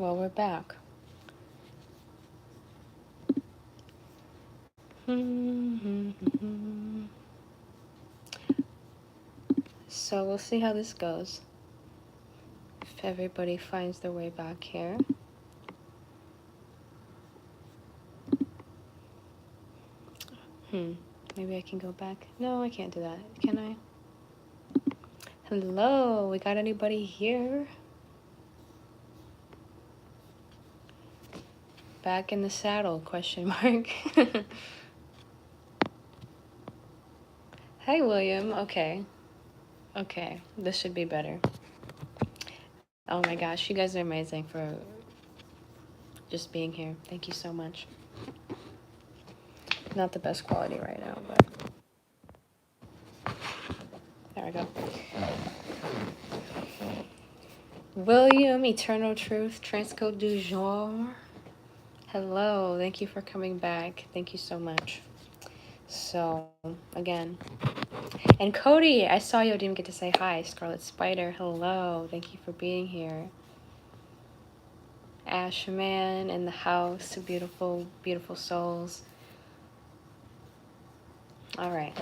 Well, we're back. So we'll see how this goes. If everybody finds their way back here. Maybe I can go back. No, I can't do that. Can I? Hello, we got anybody here? Back in the saddle, question mark. Hi, William. Okay. Okay, this should be better. Oh my gosh, you guys are amazing for just being here. Thank you so much. Not the best quality right now, but there we go. William, Eternal Truth, Transcode du Genre. Hello, thank you for coming back. Thank you so much. So, again. And Cody, I saw you, I didn't get to say hi. Scarlet Spider, hello. Thank you for being here. Ashman in the house, beautiful, beautiful souls. All right.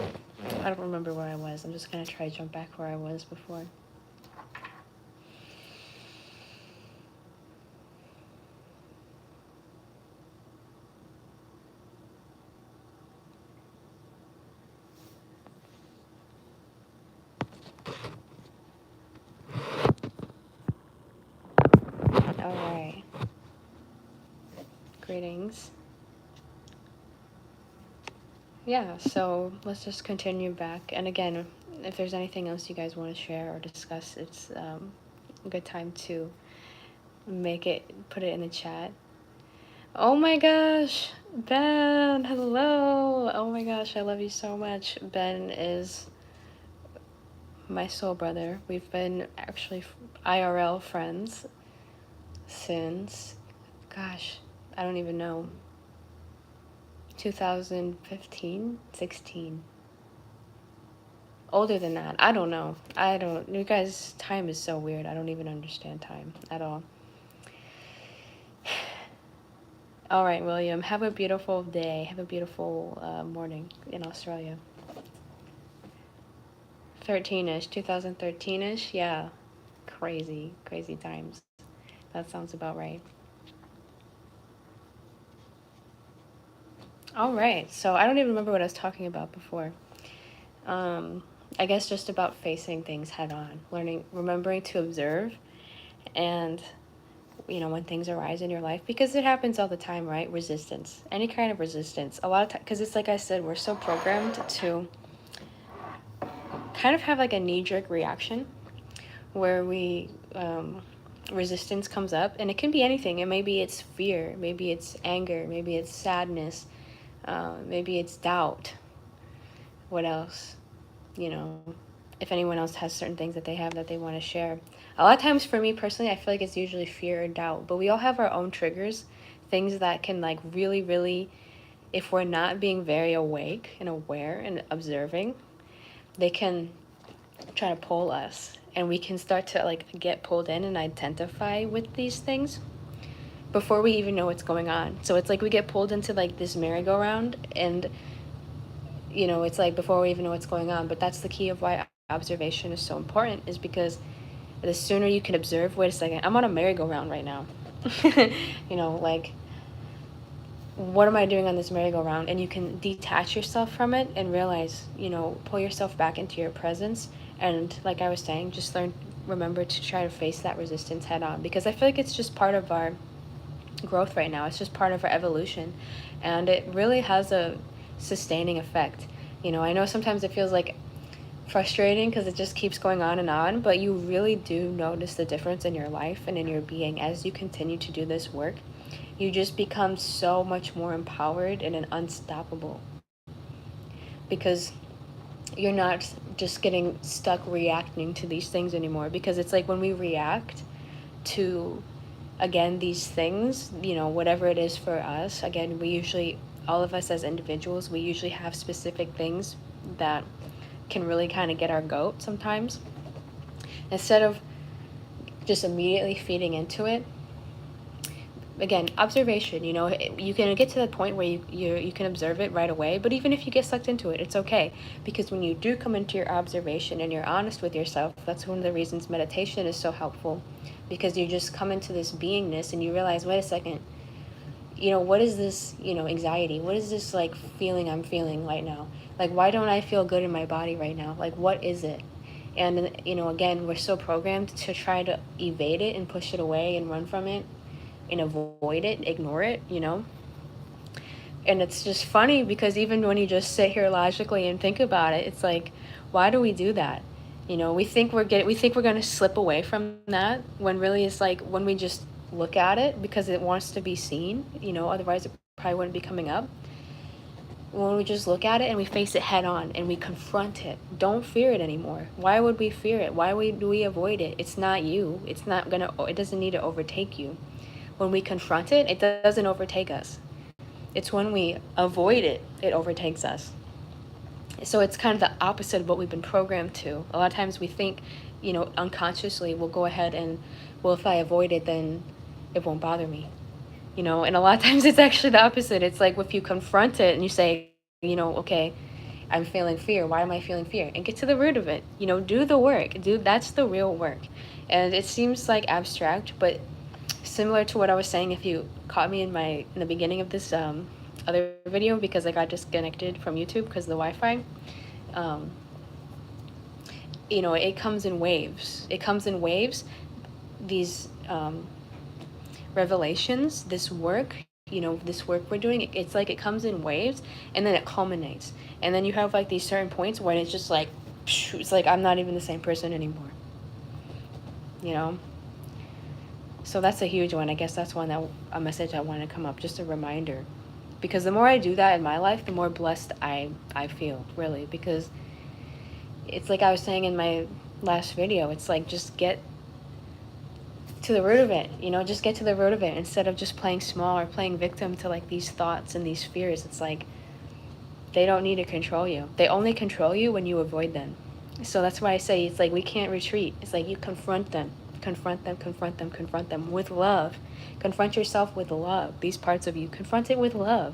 I don't remember where I was. I'm just going to try to jump back where I was before. All right. Greetings. Yeah, so let's just continue back. And again, if there's anything else you guys want to share or discuss, it's a good time to put it in the chat. Oh my gosh, Ben, hello. Oh my gosh, I love you so much. Ben is my soul brother. We've been actually IRL friends since, gosh, I don't even know, 2015, 16. Older than that. I don't know. You guys, time is so weird. I don't even understand time at all. All right, William, have a beautiful day. Have a beautiful morning in Australia. 13-ish, 2013-ish, yeah. Crazy, crazy times. That sounds about right. All right, so I don't even remember what I was talking about before. I guess just about facing things head on, remembering to observe, and when things arise in your life, because it happens all the time, right? Resistance, any kind of resistance. A lot of times, because it's like I said, we're so programmed to kind of have like a knee-jerk reaction where resistance comes up, and it can be anything. And maybe it's fear, maybe it's anger, maybe it's sadness, maybe it's doubt. What else? If anyone else has certain things that they have that they want to share. A lot of times for me personally, I feel like it's usually fear or doubt, but we all have our own triggers, things that can like really, really, if we're not being very awake and aware and observing, they can try to pull us, and we can start to like get pulled in and identify with these things before we even know what's going on. So it's like we get pulled into like this merry-go-round, and it's like before we even know what's going on. But that's the key of why observation is so important, is because the sooner you can observe, wait a second, I'm on a merry-go-round right now. Like, what am I doing on this merry-go-round? And you can detach yourself from it and realize, pull yourself back into your presence. And like I was saying, just remember to try to face that resistance head on, because I feel like it's just part of our growth right now. It's just part of our evolution, and it really has a sustaining effect. I know sometimes it feels like frustrating because it just keeps going on, but you really do notice the difference in your life and in your being as you continue to do this work. You just become so much more empowered and unstoppable, because you're not just getting stuck reacting to these things anymore. Because it's like when we react to, again, these things, whatever it is for us, again, all of us as individuals, we usually have specific things that can really kind of get our goat sometimes. Instead of just immediately feeding into it, again, observation, you can get to the point where you can observe it right away, but even if you get sucked into it, it's okay, because when you do come into your observation and you're honest with yourself, that's one of the reasons meditation is so helpful, because you just come into this beingness and you realize, wait a second, what is this, anxiety? What is this, like, feeling I'm feeling right now? Like, why don't I feel good in my body right now? Like, what is it? And, again, we're so programmed to try to evade it and push it away and run from it and avoid it, ignore it, And it's just funny because even when you just sit here logically and think about it, it's like, why do we do that? We think we're gonna slip away from that, when really it's like when we just look at it because it wants to be seen, otherwise it probably wouldn't be coming up. When we just look at it and we face it head on and we confront it, don't fear it anymore. Why would we fear it? Do we avoid it? It's not you. It doesn't need to overtake you. When we confront it, it doesn't overtake us. It's when we avoid it, it overtakes us. So it's kind of the opposite of what we've been programmed to. A lot of times we think, unconsciously, we'll go ahead and, well, if I avoid it, then it won't bother me. And a lot of times it's actually the opposite. It's like if you confront it and you say, okay, I'm feeling fear. Why am I feeling fear? And get to the root of it. Do the work. That's the real work. And it seems like abstract, but similar to what I was saying, if you caught me in the beginning of this other video, because I got disconnected from YouTube because of the Wi-Fi. It comes in waves. These revelations, this work, this work we're doing, it's like it comes in waves and then it culminates. And then you have like these certain points when it's just like, it's like I'm not even the same person anymore. So that's a huge one. I guess that's a message I want to come up, just a reminder. Because the more I do that in my life, the more blessed I feel, really. Because it's like I was saying in my last video, it's like just get to the root of it, just get to the root of it instead of just playing small or playing victim to like these thoughts and these fears. It's like they don't need to control you. They only control you when you avoid them. So that's why I say it's like we can't retreat. It's like you confront them with love. Confront yourself with love. These parts of you, confront it with love,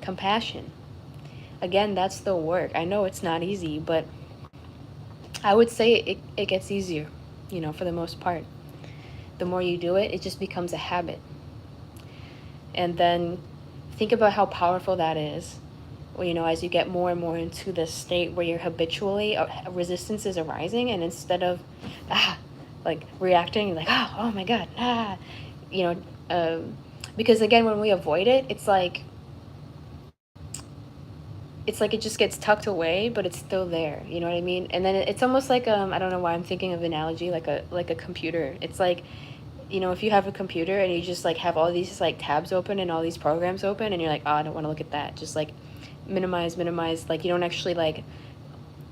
compassion. Again, that's the work. I know it's not easy, but I would say it gets easier, for the most part. The more you do it, it just becomes a habit. And then think about how powerful that is. Well, as you get more and more into this state where you're habitually, resistance is arising, and instead of, like reacting, like, oh my God, because again, when we avoid it, it's like it just gets tucked away, but it's still there. You know what I mean? And then it's almost like, I don't know why I'm thinking of an analogy, like a computer. It's like, if you have a computer and you just like have all these like tabs open and all these programs open, and you're like, oh, I don't want to look at that. Just like minimize, like you don't actually like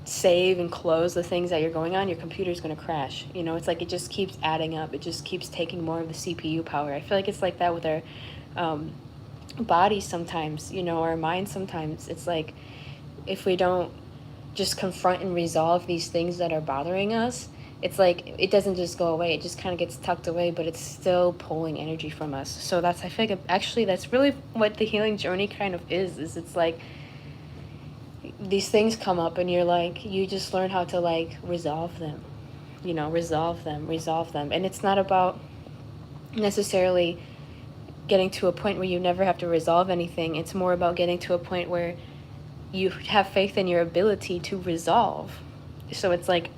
save and close the things that you're going on, your computer's going to crash. It's like it just keeps adding up. It just keeps taking more of the CPU power. I feel like it's like that with our bodies sometimes, our minds sometimes. It's like if we don't just confront and resolve these things that are bothering us, it's like it doesn't just go away. It just kind of gets tucked away, but it's still pulling energy from us. So I feel like actually that's really what the healing journey kind of is it's like these things come up and you just learn how to like resolve them, resolve them. And it's not about necessarily getting to a point where you never have to resolve anything. It's more about getting to a point where you have faith in your ability to resolve. So it's like,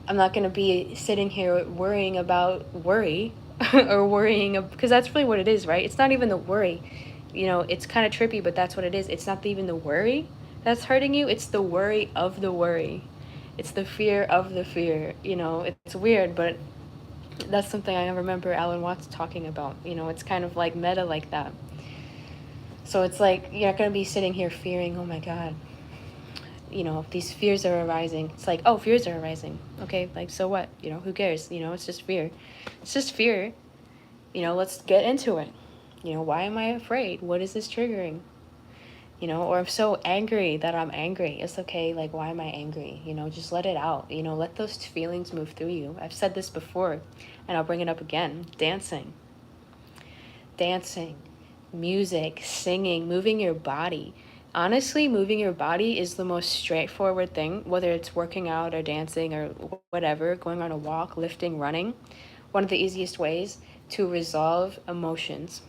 I'm not going to be sitting here worrying about worry or worrying, because that's really what it is, right? It's not even the worry. It's kind of trippy, but that's what it is. It's not even the worry that's hurting you. It's the worry of the worry. It's the fear of the fear. It's weird, but that's something I remember Alan Watts talking about. It's kind of like meta like that. So it's like, you're not going to be sitting here fearing, oh my God, these fears are arising. It's like, oh, fears are arising. Okay, like, so what? Who cares? It's just fear. It's just fear. Let's get into it. Why am I afraid? What is this triggering? Or I'm so angry that I'm angry. It's okay. Like, why am I angry? Just let it out. Let those feelings move through you. I've said this before, and I'll bring it up again. Dancing. dancing, music, singing, moving your body. Honestly, moving your body is the most straightforward thing, whether it's working out or dancing or whatever, going on a walk, lifting, running. One of the easiest ways to resolve emotions,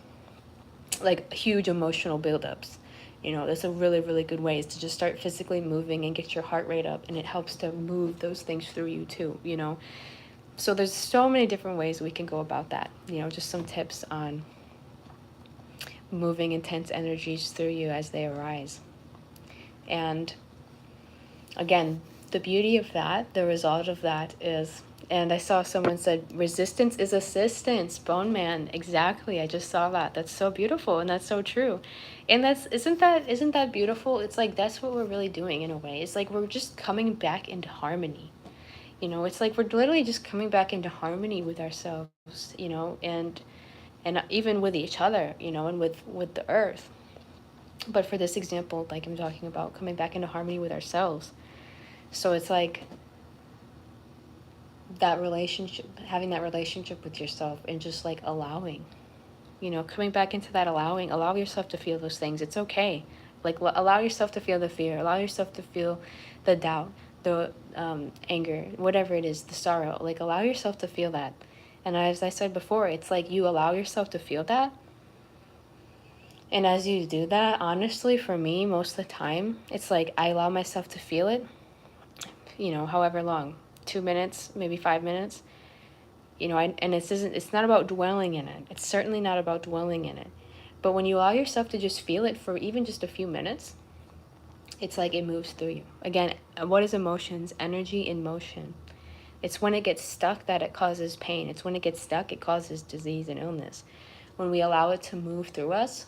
like huge emotional buildups. That's a really, really good way is to just start physically moving and get your heart rate up, and it helps to move those things through you too. So there's so many different ways we can go about that. Just some tips on moving intense energies through you as they arise. And again, the beauty of that, the result of that is, and I saw someone said, resistance is assistance, Bone Man. Exactly. I just saw that. That's so beautiful, and that's so true. And isn't that beautiful? It's like that's what we're really doing in a way. It's like we're just coming back into harmony. It's like we're literally just coming back into harmony with ourselves, and even with each other, and with the earth. But for this example, like I'm talking about, coming back into harmony with ourselves. So it's like that relationship, having that relationship with yourself, and just like allowing, coming back into that allowing, allow yourself to feel those things. It's okay. Like allow yourself to feel the fear, allow yourself to feel the doubt, the anger, whatever it is, the sorrow. Like allow yourself to feel that. And as I said before, it's like you allow yourself to feel that. And as you do that, honestly, for me, most of the time, it's like I allow myself to feel it, however long, 2 minutes, maybe 5 minutes, and it's not about dwelling in it. It's certainly not about dwelling in it. But when you allow yourself to just feel it for even just a few minutes, it's like it moves through you. Again, what is emotions? Energy in motion. It's when it gets stuck that it causes pain. It's when it gets stuck, it causes disease and illness. When we allow it to move through us,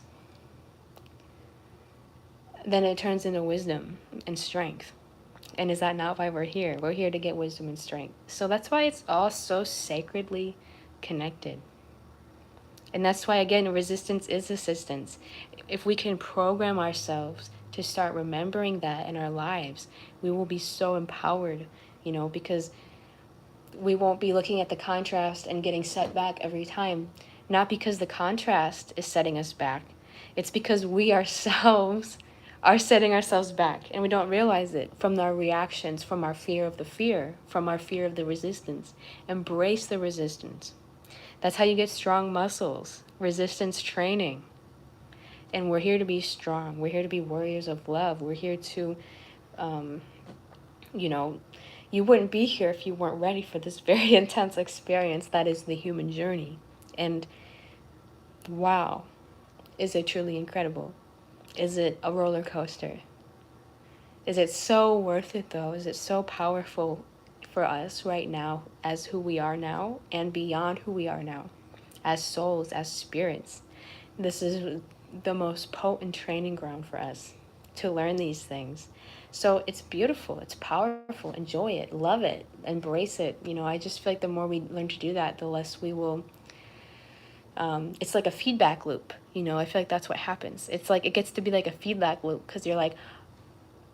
then it turns into wisdom and strength. And is that not why we're here? We're here to get wisdom and strength. So that's why it's all so sacredly connected. And that's why, again, resistance is assistance. If we can program ourselves to start remembering that in our lives, we will be so empowered, because we won't be looking at the contrast and getting set back every time. Not because the contrast is setting us back. It's because we ourselves are setting ourselves back, and we don't realize it from our reactions, from our fear of the fear, from our fear of the resistance. Embrace the resistance. That's how you get strong muscles, resistance training. And we're here to be strong. We're here to be warriors of love. We're here to, you wouldn't be here if you weren't ready for this very intense experience that is the human journey. And wow, is it truly incredible? Is it a roller coaster? Is it so worth it though? Is it so powerful for us right now as who we are now and beyond who we are now? As souls, as spirits. This is the most potent training ground for us to learn these things. So it's beautiful, it's powerful, enjoy it, love it, embrace it. I just feel like the more we learn to do that, the less we will, it's like a feedback loop. I feel like that's what happens. It's like, it gets to be like a feedback loop because you're like,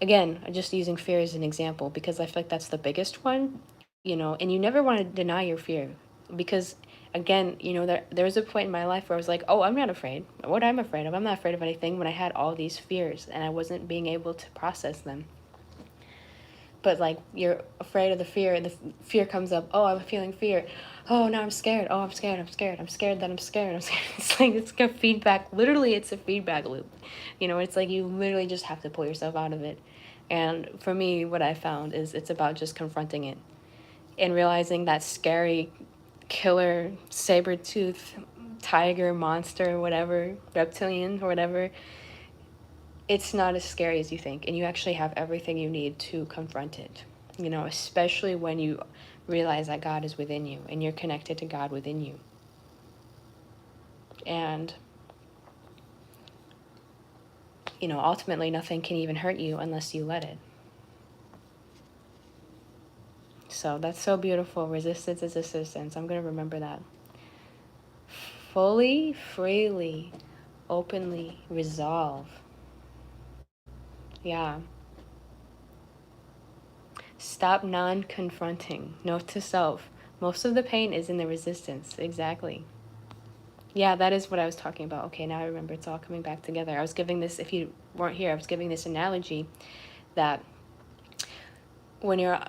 again, I'm just using fear as an example because I feel like that's the biggest one, and you never want to deny your fear because, again, there was a point in my life where I was like, oh, I'm not afraid. What I'm afraid of? I'm not afraid of anything, when I had all these fears and I wasn't being able to process them. But like, you're afraid of the fear, and the fear comes up. Oh, I'm feeling fear. Oh, now I'm scared. Oh, I'm scared. I'm scared. I'm scared that I'm scared. I'm scared. It's like, it's a feedback. Literally, it's a feedback loop. It's like you literally just have to pull yourself out of it. And for me, what I found is it's about just confronting it and realizing that scary killer saber-tooth tiger monster, whatever, reptilian or whatever, it's not as scary as you think, and you actually have everything you need to confront it, especially when you realize that God is within you and you're connected to God within you. And ultimately nothing can even hurt you unless you let it. So that's so beautiful. Resistance is assistance. I'm going to remember that. Fully, freely, openly resolve. Yeah. Stop non-confronting. Note to self. Most of the pain is in the resistance. Exactly. Yeah, that is what I was talking about. Okay, now I remember, it's all coming back together. I was giving this, if you weren't here, I was giving this analogy that when you're,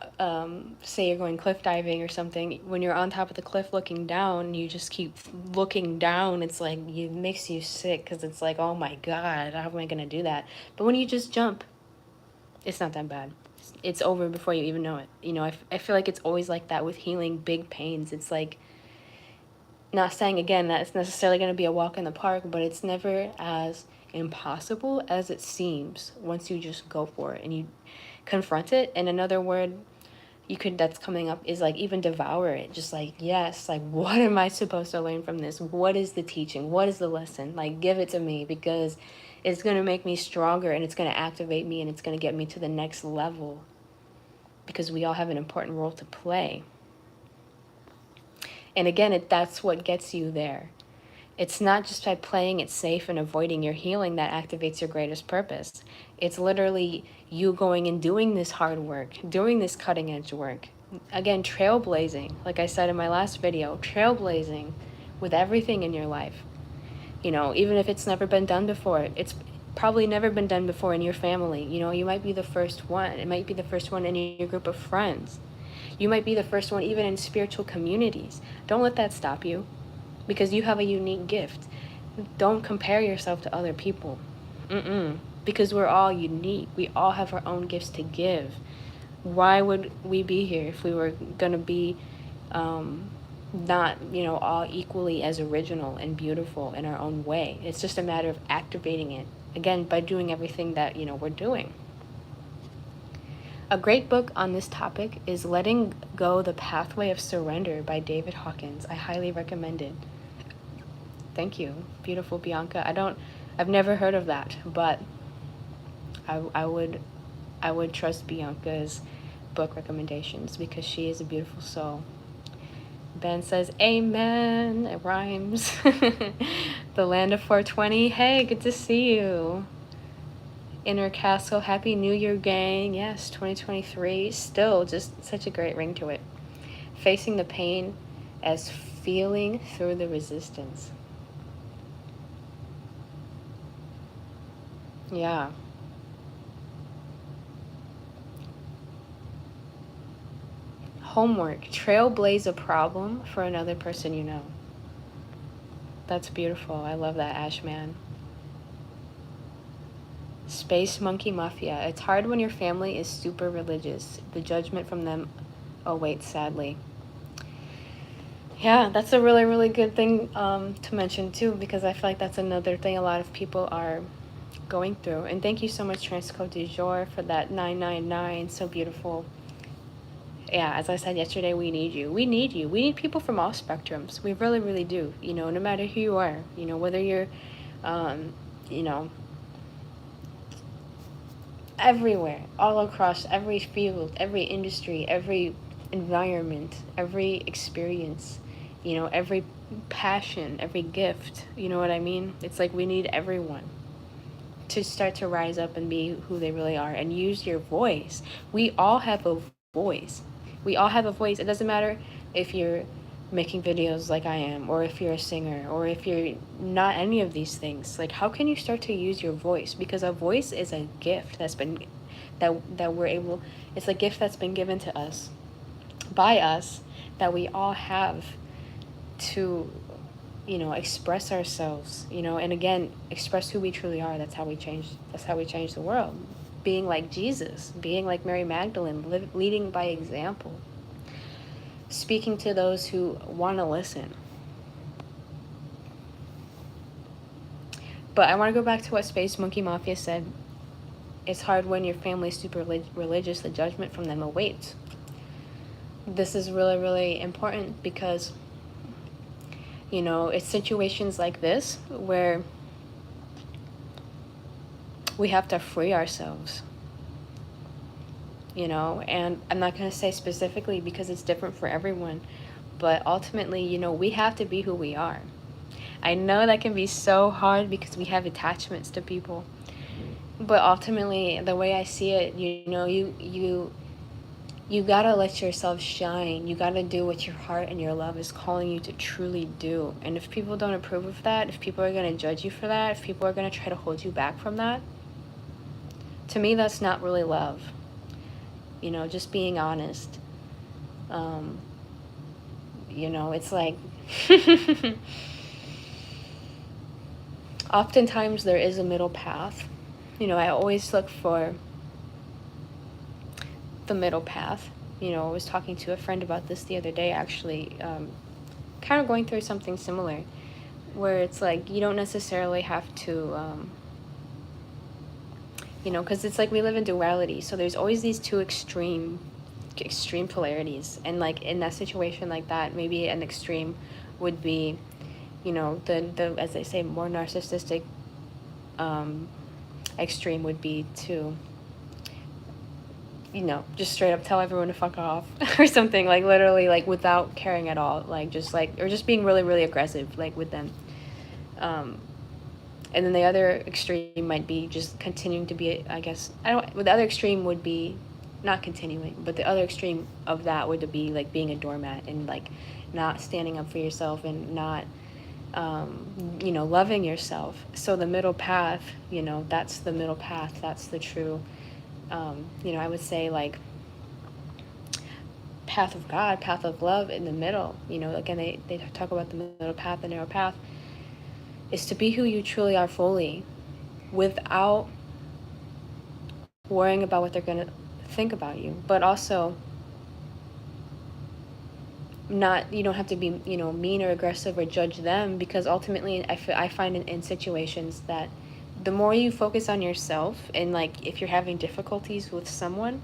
say you're going cliff diving or something, when you're on top of the cliff looking down, you just keep looking down. It's like, it makes you sick because it's like, oh my God, how am I going to do that? But when you just jump, it's not that bad. It's over before you even know it. You know, I feel like it's always like that with healing big pains. It's like, not saying again that it's necessarily going to be a walk in the park, but it's never as impossible as it seems once you just go for it and you confront it. And another word you could that's coming up is like even devour it. Just like, yes, like what am I supposed to learn from this? What is the teaching? What is the lesson? Like, give it to me, because it's going to make me stronger and it's going to activate me and it's going to get me to the next level, because we all have an important role to play. And again, that's what gets you there. It's not just by playing it safe and avoiding your healing that activates your greatest purpose. It's literally you going and doing this hard work, doing this cutting edge work. Again, trailblazing, like I said in my last video, trailblazing with everything in your life. You know, even if it's never been done before, it's probably never been done before in your family. You know, you might be the first one. It might be the first one in your group of friends. You might be the first one even in spiritual communities. Don't let that stop you, because you have a unique gift. Don't compare yourself to other people. Because we're all unique. We all have our own gifts to give. Why would we be here if we were going to be not, you know, all equally as original and beautiful in our own way? It's just a matter of activating it, again, by doing everything that, you know, we're doing. A great book on this topic is Letting Go: The Pathway of Surrender by David Hawkins. I highly recommend it. Thank you, beautiful Bianca. I've never heard of that, but I would trust Bianca's book recommendations because she is a beautiful soul. Ben says, amen. It rhymes. The land of 420. Hey, good to see you. Inner Castle, Happy New Year, gang. Yes, 2023. Still just such a great ring to it. Facing the pain as feeling through the resistance. Yeah. Homework. Trailblaze a problem for another person you know. That's beautiful. I love that, Ashman. Space Monkey Mafia. It's hard when your family is super religious. The judgment from them awaits, sadly. Yeah, that's a really, really good thing to mention too, because I feel like that's another thing a lot of people are going through. And thank you so much, Transcode du Jour, for that 999. So beautiful. Yeah, as I said yesterday, we need you. We need you. We need people from all spectrums. We really, really do. You know, no matter who you are, you know, whether you're, you know, everywhere, all across every field, every industry, every environment, every experience, you know, every passion, every gift. You know what I mean? It's like we need everyone to start to rise up and be who they really are and use your voice. We all have a voice. We all have a voice. It doesn't matter if you're making videos like I am, or if you're a singer, or if you're not any of these things. Like, how can you start to use your voice? Because a voice is a gift that's been, that we're able, it's a gift that's been given to us by us, that we all have to, you know, express ourselves, you know, and again, express who we truly are. That's how we change the world. Being like Jesus, being like Mary Magdalene, leading by example, speaking to those who want to listen. But I want to go back to what Space Monkey Mafia said. It's hard when your family is super religious, the judgment from them awaits. This is really, really important because, you know, it's situations like this where we have to free ourselves, you know, and I'm not going to say specifically because it's different for everyone, but ultimately, you know, we have to be who we are. I know that can be so hard because we have attachments to people, but ultimately, the way I see it, you know, you You gotta let yourself shine. You gotta do what your heart and your love is calling you to truly do. And if people don't approve of that, if people are gonna judge you for that, if people are gonna try to hold you back from that, to me, that's not really love. You know, just being honest. Um, you know, it's like, oftentimes there is a middle path. You know, I always look for the middle path. You know, I was talking to a friend about this the other day, actually, kind of going through something similar, where it's like you don't necessarily have to, you know, because it's like we live in duality, so there's always these two extreme polarities, and like in that situation like that, maybe an extreme would be, you know, the as they say, more narcissistic extreme would be to, you know, just straight up tell everyone to fuck off or something, like literally, like without caring at all, like just like, or just being really, really aggressive, like with them. And then the other extreme might be just continuing to be, I guess, I don't, well, the other extreme would be not continuing, but the other extreme of that would be like being a doormat and like not standing up for yourself and not, you know, loving yourself. So the middle path, you know, that's the middle path. That's the true, you know, I would say like path of God, path of love in the middle. You know, again, they talk about the middle path, the narrow path, is to be who you truly are fully without worrying about what they're going to think about you, but also not, you don't have to be, you know, mean or aggressive or judge them, because ultimately I find in situations that the more you focus on yourself, and like if you're having difficulties with someone,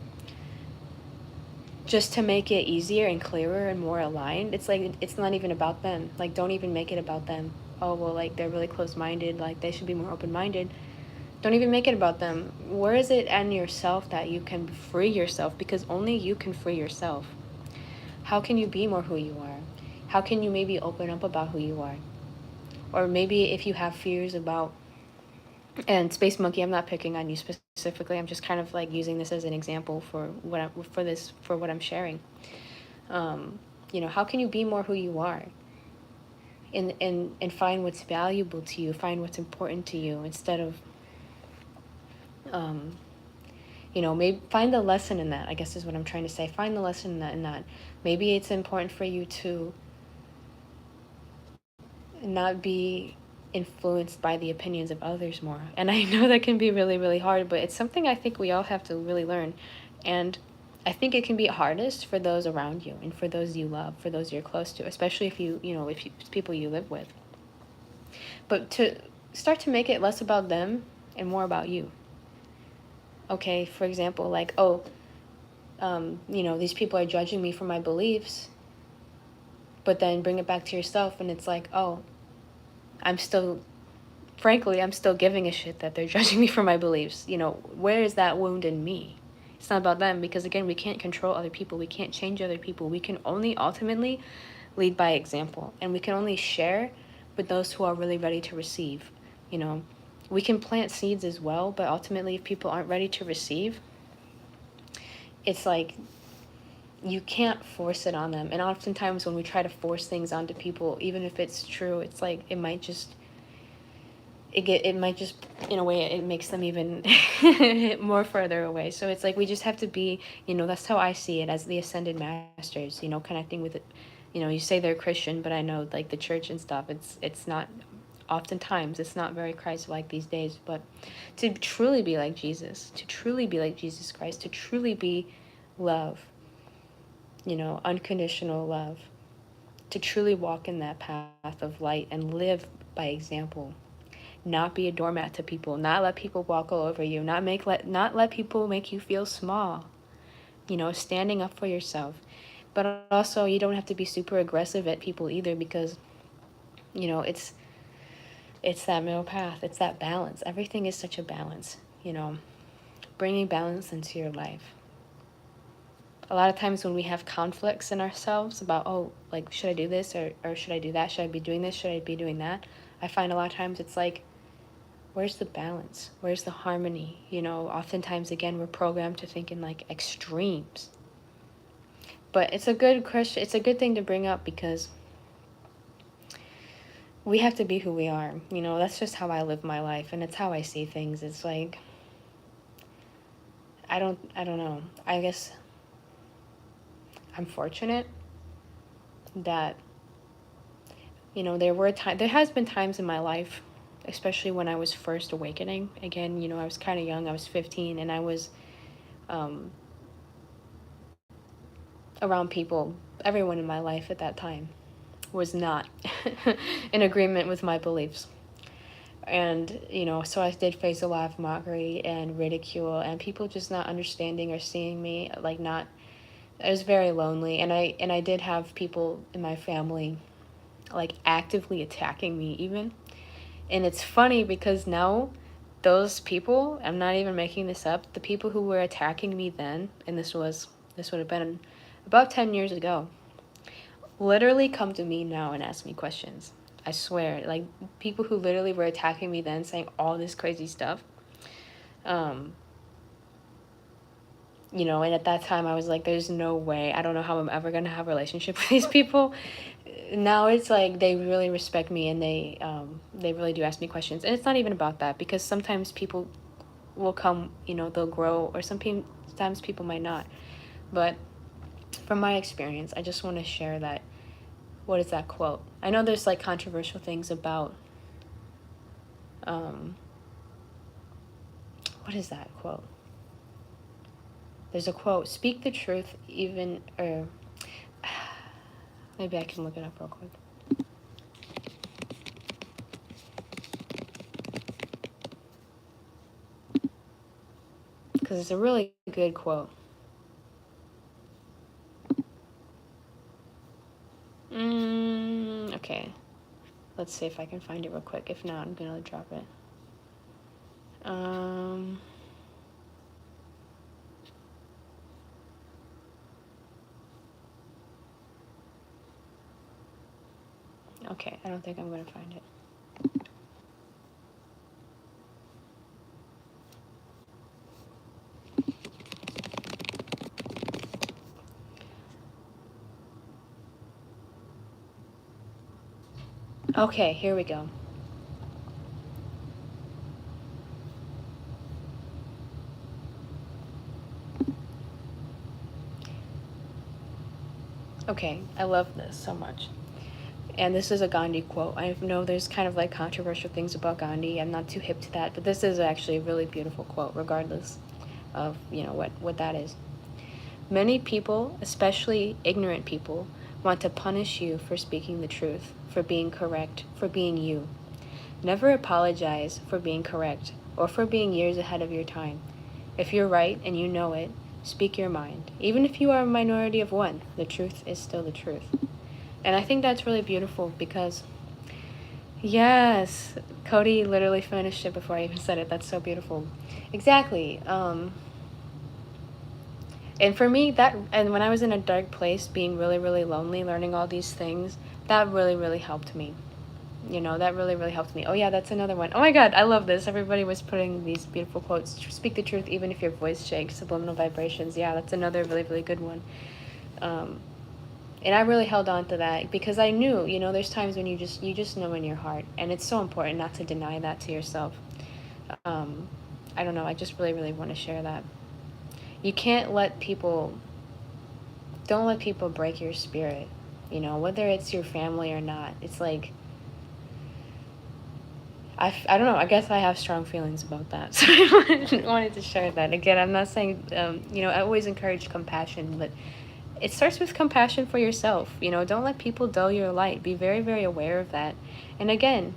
just to make it easier and clearer and more aligned, it's like it's not even about them. Like, don't even make it about them. Oh, well, like they're really close-minded, like they should be more open-minded. Don't even make it about them. Where is it in yourself that you can free yourself? Because only you can free yourself. How can you be more who you are? How can you maybe open up about who you are? Or maybe if you have fears about, and Space Monkey, I'm not picking on you specifically. I'm just kind of like using this as an example for what I'm sharing. You know, how can you be more who you are? And find what's valuable to you, find what's important to you, instead of, um, you know, maybe find the lesson in that, I guess is what I'm trying to say. Find the lesson in that. Maybe it's important for you to not be influenced by the opinions of others more. And I know that can be really, really hard, but it's something I think we all have to really learn. And I think it can be hardest for those around you and for those you love, for those you're close to, especially if you know, if you, people you live with. But to start to make it less about them and more about you. Okay, for example, like, oh, you know, these people are judging me for my beliefs, but then bring it back to yourself and it's like, oh, frankly, I'm still giving a shit that they're judging me for my beliefs. You know, where is that wound in me? It's not about them, because again, we can't control other people. We can't change other people. We can only ultimately lead by example, and we can only share with those who are really ready to receive. You know, we can plant seeds as well, but ultimately if people aren't ready to receive, it's like you can't force it on them. And oftentimes when we try to force things onto people, even if it's true, it's like it might just in a way it makes them even more further away. So it's like we just have to be, you know, that's how I see it, as the ascended masters, you know, connecting with it. You know, you say they're Christian, but I know like the church and stuff, it's not, oftentimes it's not very Christ-like these days. But to truly be like Jesus, to truly be like Jesus Christ, to truly be love, you know, unconditional love, to truly walk in that path of light and live by example, not be a doormat to people, not let people walk all over you, not let people make you feel small, you know, standing up for yourself. But also, you don't have to be super aggressive at people either, because, you know, it's that middle path, it's that balance. Everything is such a balance, you know, bringing balance into your life. A lot of times when we have conflicts in ourselves about, oh, like, should I do this, or should I do that, should I be doing this, should I be doing that, I find a lot of times it's like, where's the balance? Where's the harmony? You know, oftentimes, again, we're programmed to think in like extremes. But it's a good question. It's a good thing to bring up because we have to be who we are. That's just how I live my life, and it's how I see things. It's like, I don't know. I guess I'm fortunate that, there has been times in my life, especially when I was first awakening. Again, I was kind of young. I was 15, and I was um, around people. Everyone in my life at that time was not in agreement with my beliefs. And, so I did face a lot of mockery and ridicule and people just not understanding or seeing me, like, not, I was very lonely. And I did have people in my family, like, actively attacking me even. And it's funny because now those people, I'm not even making this up, the people who were attacking me then, and this would have been about 10 years ago, literally come to me now and ask me questions. I swear, like, people who literally were attacking me then, saying all this crazy stuff. Um, and at that time I was like, there's no way. I don't know how I'm ever going to have a relationship with these people. Now it's like they really respect me, and they really do ask me questions. And it's not even about that, because sometimes people will come, they'll grow, or sometimes people might not. But from my experience, I just want to share that. What is that quote? I know there's like controversial things about um what is that quote? There's a quote, speak the truth even, or maybe I can look it up real quick. Because it's a really good quote. Okay. Let's see if I can find it real quick. If not, I'm gonna drop it. Okay, I don't think I'm gonna find it. Okay, here we go. Okay, I love this so much. And this is a Gandhi quote. I know there's kind of like controversial things about Gandhi. I'm not too hip to that, but this is actually a really beautiful quote, regardless of, what that is. Many people, especially ignorant people, want to punish you for speaking the truth, for being correct, for being you. Never apologize for being correct or for being years ahead of your time. If you're right and you know it, speak your mind. Even if you are a minority of one, the truth is still the truth. And I think that's really beautiful because, yes, Cody literally finished it before I even said it. That's so beautiful. Exactly. And for me, and when I was in a dark place, being really, really lonely, learning all these things, that really, really helped me. That really, really helped me. Oh, yeah, that's another one. Oh, my God, I love this. Everybody was putting these beautiful quotes. Speak the truth even if your voice shakes. Subliminal vibrations. Yeah, that's another really, really good one. And I really held on to that because I knew, there's times when you just know in your heart. And it's so important not to deny that to yourself. I don't know. I just really, really want to share that. You can't don't let people break your spirit, whether it's your family or not. It's like, I don't know, I guess I have strong feelings about that. So I wanted to share that. Again, I'm not saying, I always encourage compassion, but it starts with compassion for yourself. Don't let people dull your light. Be very, very aware of that. And again,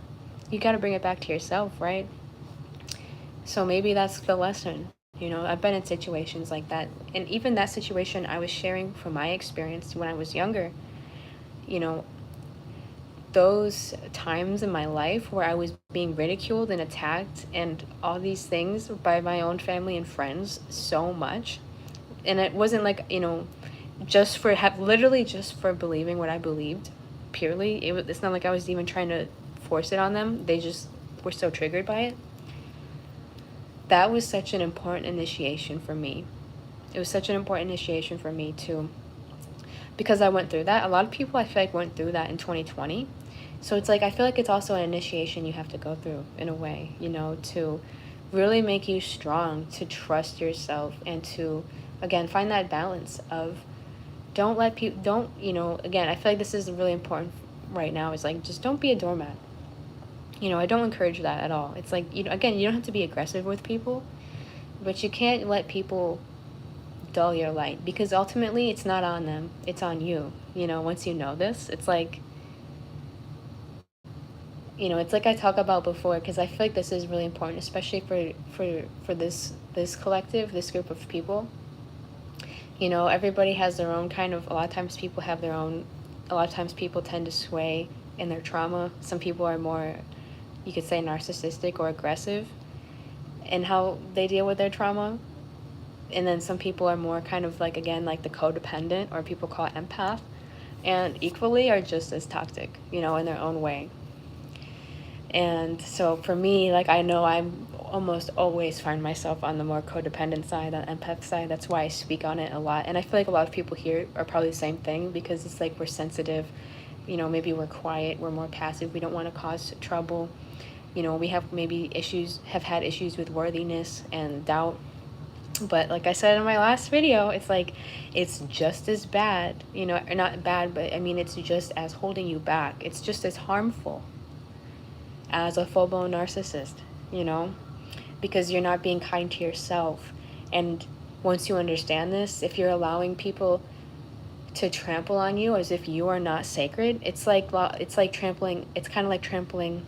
you got to bring it back to yourself, right? So maybe that's the lesson. I've been in situations like that. And even that situation I was sharing from my experience when I was younger, you know, those times in my life where I was being ridiculed and attacked and all these things by my own family and friends so much. And it wasn't like, just for literally just for believing what I believed purely. It's not like I was even trying to force it on them. They just were so triggered by it. That was such an important initiation for me. It was such an important initiation for me to because I went through that. A lot of people, I feel like, went through that in 2020. So it's like, I feel like it's also an initiation you have to go through in a way, you know, to really make you strong, to trust yourself, and to, again, find that balance of, don't let people, don't, you know, again, I feel like this is really important right now, is like, just don't be a doormat. You know, I don't encourage that at all. It's like, you know, again, you don't have to be aggressive with people, but you can't let people dull your light, because ultimately it's not on them, it's on you. You know, once you know this, it's like, you know, it's like I talk about before, because I feel like this is really important, especially for this collective, this group of people. You know, everybody has their own kind of, a lot of times people have their own, a lot of times people tend to sway in their trauma. Some people are more, you could say, narcissistic or aggressive in how they deal with their trauma. And then some people are more kind of like, again, like the codependent, or people call it empath, and equally are just as toxic, you know, in their own way. And so for me, like, I know I'm almost always find myself on the more codependent side, on empath side. That's why I speak on it a lot. And I feel like a lot of people here are probably the same thing, because it's like, we're sensitive, you know, maybe we're quiet, we're more passive, we don't want to cause trouble. You know, we have maybe issues, have had issues with worthiness and doubt. But like I said in my last video, it's like, it's just as bad, you know, or not bad, but I mean, it's just as holding you back. It's just as harmful as a full-blown narcissist, you know, because you're not being kind to yourself. And once you understand this, if you're allowing people to trample on you as if you are not sacred, it's like trampling, it's kind of like trampling,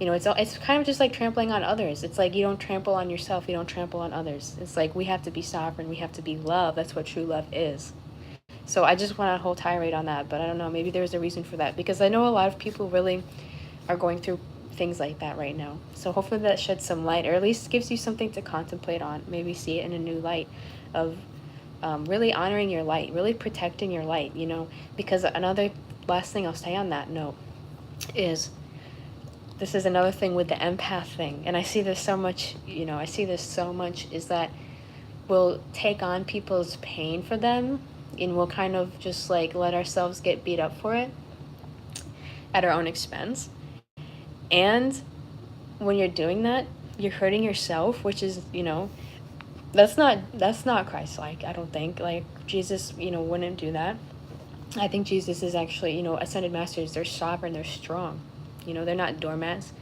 you know, it's kind of just like trampling on others. It's like, you don't trample on yourself, you don't trample on others. It's like, we have to be sovereign, we have to be love. That's what true love is. So I just went on a whole tirade on that, but I don't know, maybe there's a reason for that, because I know a lot of people really are going through things like that right now. So hopefully that sheds some light, or at least gives you something to contemplate on, maybe see it in a new light of really honoring your light, really protecting your light, you know. Because another last thing I'll say on that note is, this is another thing with the empath thing, and I see this so much, you know, I see this so much, is that we'll take on people's pain for them, and we'll kind of just like let ourselves get beat up for it at our own expense. And when you're doing that, you're hurting yourself, which is, you know, that's not Christ-like, I don't think. Like, Jesus, you know, wouldn't do that. I think Jesus is actually, you know, ascended masters, they're sovereign, they're strong. You know, they're not doormats.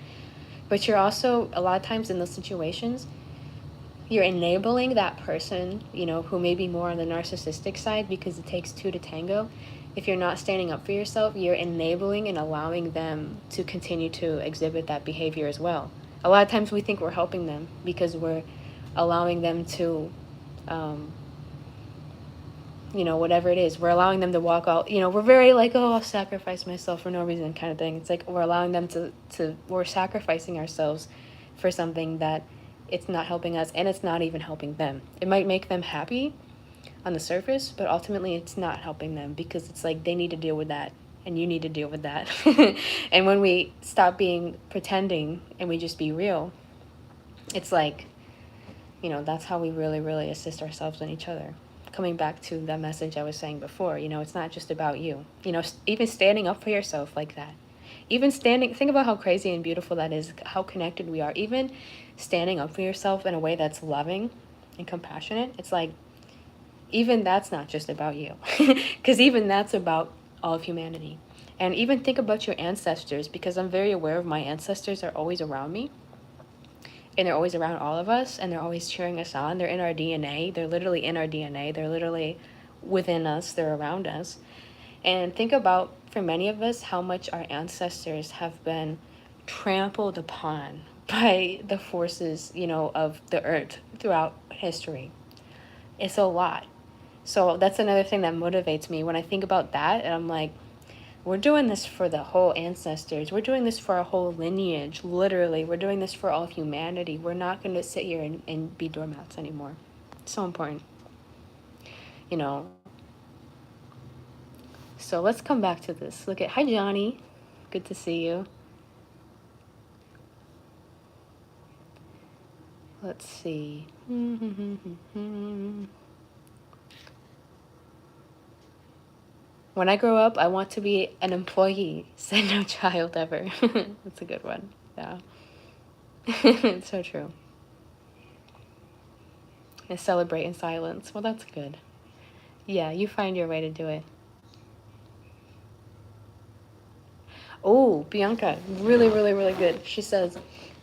But you're also, a lot of times in those situations, you're enabling that person, you know, who may be more on the narcissistic side, because it takes two to tango. If you're not standing up for yourself, you're enabling and allowing them to continue to exhibit that behavior as well. A lot of times we think we're helping them because we're allowing them to, you know, whatever it is, we're allowing them to walk out, you know, we're very like, oh, I'll sacrifice myself for no reason kind of thing. It's like, we're allowing them we're sacrificing ourselves for something that it's not helping us, and it's not even helping them. It might make them happy on the surface, but ultimately it's not helping them, because it's like, they need to deal with that, and you need to deal with that. And when we stop being pretending and we just be real, it's like, you know, that's how we really, really assist ourselves and each other. Coming back to the message I was saying before, you know, it's not just about you. You know, even standing up for yourself like that. Even standing, think about how crazy and beautiful that is, how connected we are. Even standing up for yourself in a way that's loving and compassionate, it's like, even that's not just about you. Because even that's about all of humanity. And even think about your ancestors, because I'm very aware of my ancestors are always around me, and they're always around all of us, and they're always cheering us on. They're in our DNA. They're literally in our DNA. They're literally within us. They're around us. And think about, for many of us, how much our ancestors have been trampled upon by the forces, you know, of the earth throughout history. It's a lot. So that's another thing that motivates me when I think about that, and I'm like, we're doing this for the whole ancestors. We're doing this for our whole lineage, literally. We're doing this for all of humanity. We're not going to sit here and be doormats anymore. It's so important, you know. So let's come back to this. Look at, hi, Johnny. Good to see you. Let's see. When I grow up, I want to be an employee, said no child ever. That's a good one. Yeah. It's so true. And celebrate in silence. Well, that's good. Yeah, you find your way to do it. Oh, Bianca, really, really, really good. She says,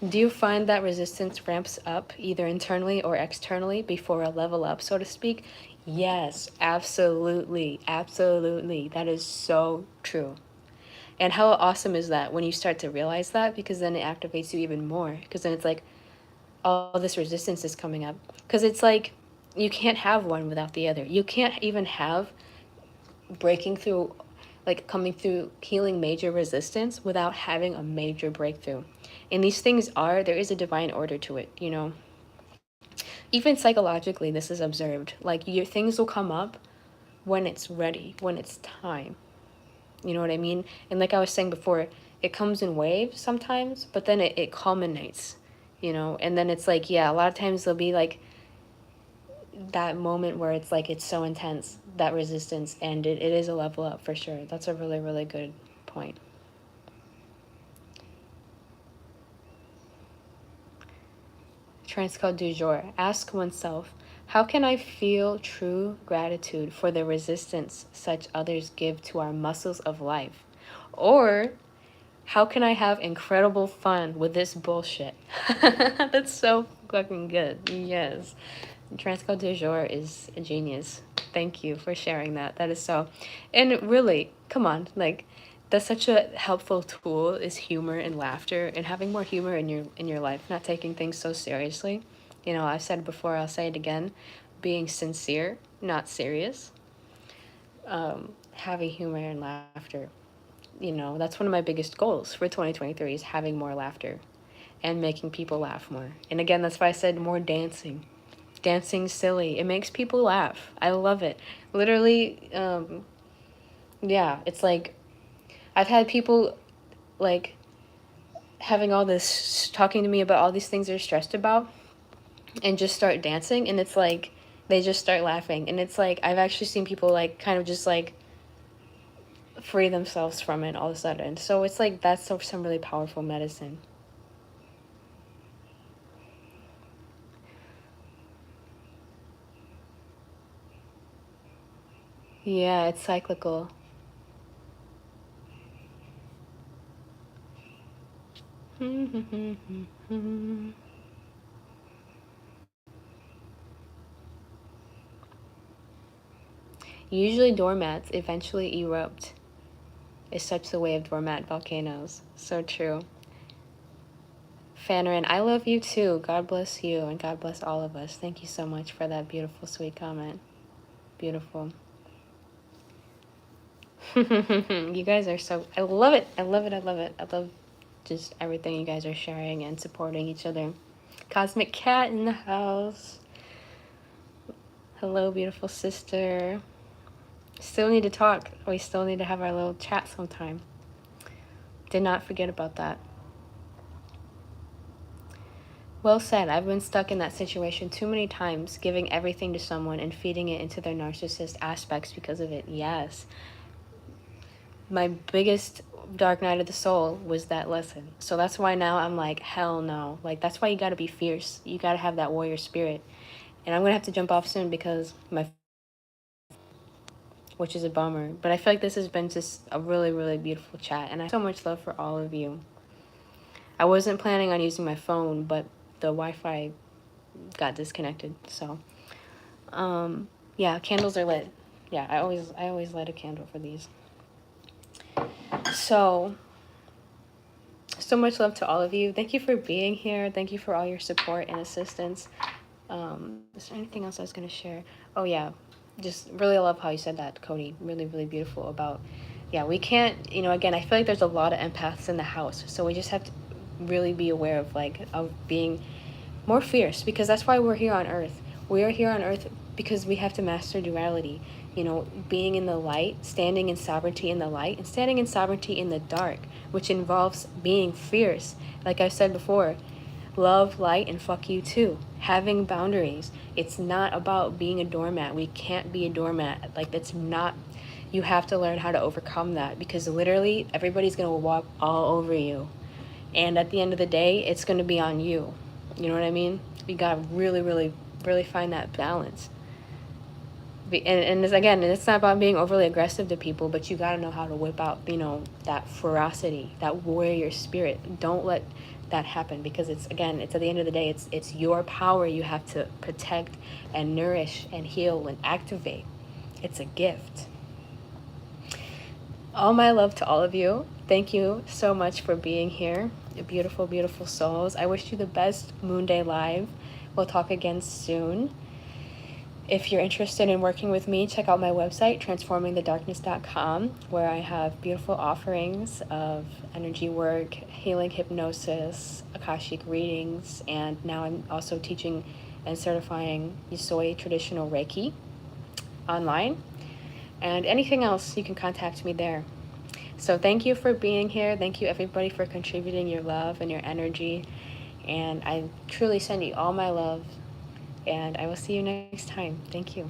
do you find that resistance ramps up either internally or externally before a level up, so to speak? Yes, absolutely. Absolutely. That is so true. And how awesome is that when you start to realize that? Because then it activates you even more. Because then it's like all this resistance is coming up. Because it's like you can't have one without the other. You can't even have breaking through, like coming through healing major resistance without having a major breakthrough. And these things are, there is a divine order to it, you know. Even psychologically, this is observed. Like your things will come up when it's ready, when it's time. You know what I mean? And like I was saying before, it comes in waves sometimes, but then it culminates, you know? And then it's like, yeah, a lot of times there'll be like that moment where it's like it's so intense, that resistance, and it is a level up for sure. That's a really, really good point. Transcode du jour. Ask oneself, how can I feel true gratitude for the resistance such others give to our muscles of life? Or how can I have incredible fun with this bullshit? That's so fucking good. Yes. Transcode du jour is a genius. Thank you for sharing that. That is so. And really, come on, like that's such a helpful tool is humor and laughter and having more humor in your life, not taking things so seriously. You know, I've said it before, I'll say it again. Being sincere, not serious. Having humor and laughter. You know, that's one of my biggest goals for 2023 is having more laughter and making people laugh more. And again, that's why I said more dancing. Dancing silly. It makes people laugh. I love it. Literally, yeah, it's like I've had people like having all this talking to me about all these things they're stressed about and just start dancing and it's like they just start laughing and it's like I've actually seen people like kind of just like free themselves from it all of a sudden. So it's like that's some really powerful medicine. Yeah, it's cyclical. Usually doormats eventually erupt. Is such the way of doormat volcanoes. So true. Fanarin, I love you too. God bless you and God bless all of us. Thank you so much for that beautiful, sweet comment. Beautiful. You guys are so, I love it. I love it. I love it. I love just everything you guys are sharing and supporting each other. Cosmic Cat in the house. Hello, beautiful sister. Still need to talk. We still need to have our little chat sometime. Did not forget about that. Well said. I've been stuck in that situation too many times, giving everything to someone and feeding it into their narcissist aspects because of it. Yes. My biggest dark night of the soul was that lesson. So that's why now I'm like, hell no. Like, that's why you gotta be fierce. You gotta have that warrior spirit. And I'm gonna have to jump off soon because which is a bummer. But I feel like this has been just a really, really beautiful chat. And I have so much love for all of you. I wasn't planning on using my phone, but the Wi-Fi got disconnected. So, yeah, candles are lit. Yeah, I always light a candle for these. So much love to all of you. Thank you for being here. Thank you for all your support and assistance. Is there anything else I was going to share? Oh, yeah. Just really love how you said that, Cody. Really, really beautiful about, yeah, we can't, you know, again, I feel like there's a lot of empaths in the house. So we just have to really be aware of, like, of being more fierce because that's why we're here on Earth. We are here on Earth because we have to master duality. You know, being in the light, standing in sovereignty in the light, and standing in sovereignty in the dark, which involves being fierce. Like I said before, love, light, and fuck you too. Having boundaries. It's not about being a doormat. We can't be a doormat. Like, that's not, You have to learn how to overcome that, because literally everybody's going to walk all over you. And at the end of the day, it's going to be on you. You know what I mean? You got to really, really, really find that balance. And again, it's not about being overly aggressive to people, but you got to know how to whip out, that ferocity, that warrior spirit. Don't let that happen, because it's at the end of the day, it's your power you have to protect and nourish and heal and activate. It's a gift. All my love to all of you. Thank you so much for being here. Beautiful, beautiful souls. I wish you the best Moon Day Live. We'll talk again soon. If you're interested in working with me, check out my website, transformingthedarkness.com, where I have beautiful offerings of energy work, healing, hypnosis, Akashic readings, and now I'm also teaching and certifying Yusoi traditional Reiki online. And anything else, you can contact me there. So thank you for being here. Thank you, everybody, for contributing your love and your energy. And I truly send you all my love. And I will see you next time. Thank you.